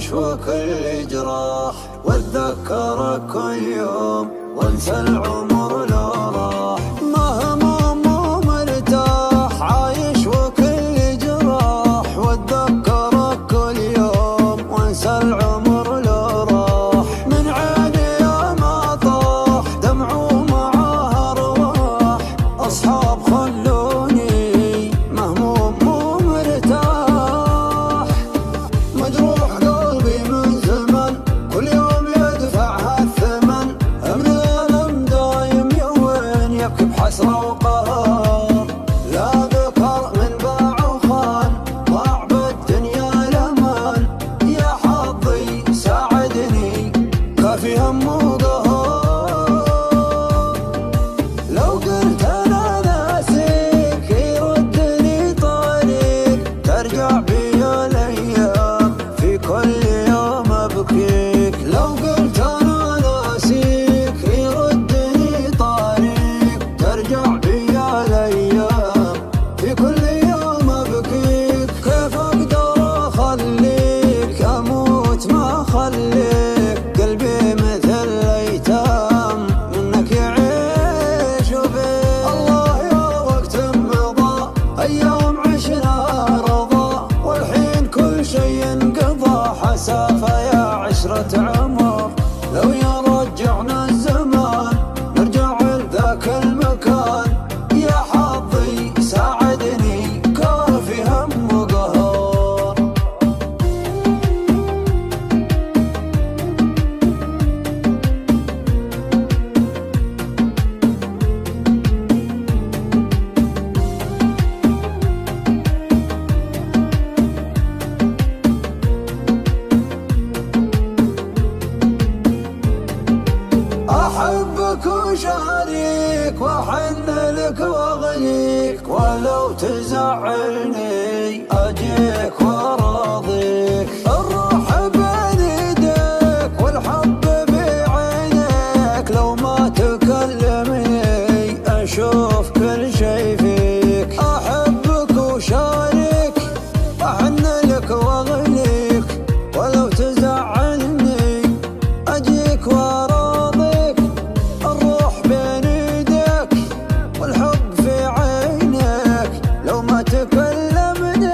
عايش وكل جراح، واتذكرك كل يوم وانسى العمر لو راح. مهموم ومرتاح عايش وكل جراح، واتذكرك كل يوم وانسى العمر لو راح. من عيني يا ما طاح دمع ومعاه ارواح، اصحاب خلوني مهموم ومرتاح. مجروح قلبي من زمن كل يوم يدفع هالثمن، من الألم دايم يوين يبكي بحسرة وقهر. لا ذكر من باع وخان ضاع بالدنيا الأمان، يا حظي ساعدني كافي هم وقهر. لو قلت أنا ناسيك يردني طريق، ترجع بي الأيام في كل يوم أبكيك. لو قلت أنا ناسيك يردني طريق، ترجع بي الأيام في كل يوم أبكيك. كيف أقدر أخليك أموت ما أخليك، قلبي مثل الأيتام منك يعيش وبيك. الله يا وقت مضى أيام عشنا رضا، والحين كل شيء انقضى حسافة يا عشرة عمر. لو يرجعنا الزمان نرجع لذاك المكان، يا حظي ساعدني كافي هم وقهر. أحبك وشاريك وأحن لك وأغنيك، ولو تزعلني أجيك وأراضيك. الروح بين يديك والحب بعينيك، لو ما تكلمني أشوف كل شي فيك. أحبك وشاريك وأحن لك وأغنيك، ولو تزعلني أجيك وأراضيك. تكلمني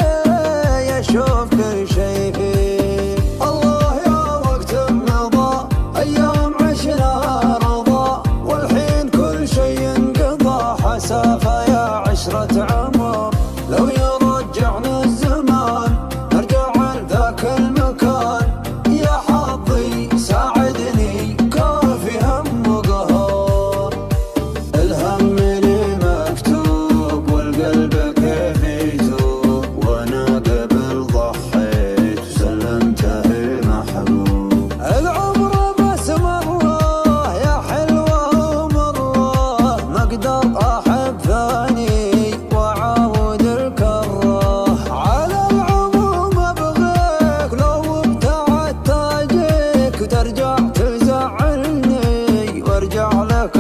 يشوف كل شي فيك. الله يا وقت مضى أيام عشنا رضا، والحين كل شي انقضى حسافة يا عشرة عمر. لو يرجعنا الزمان نرجع لذاك المكان، يا حظي ساعدني كافي هم وقهر. الهم لي مكتوب والقلب أحب ثاني وأعاود الكره. على العموم أبغيك لو ابتعدت أجيك، وترجع تزعلني وارجع لك.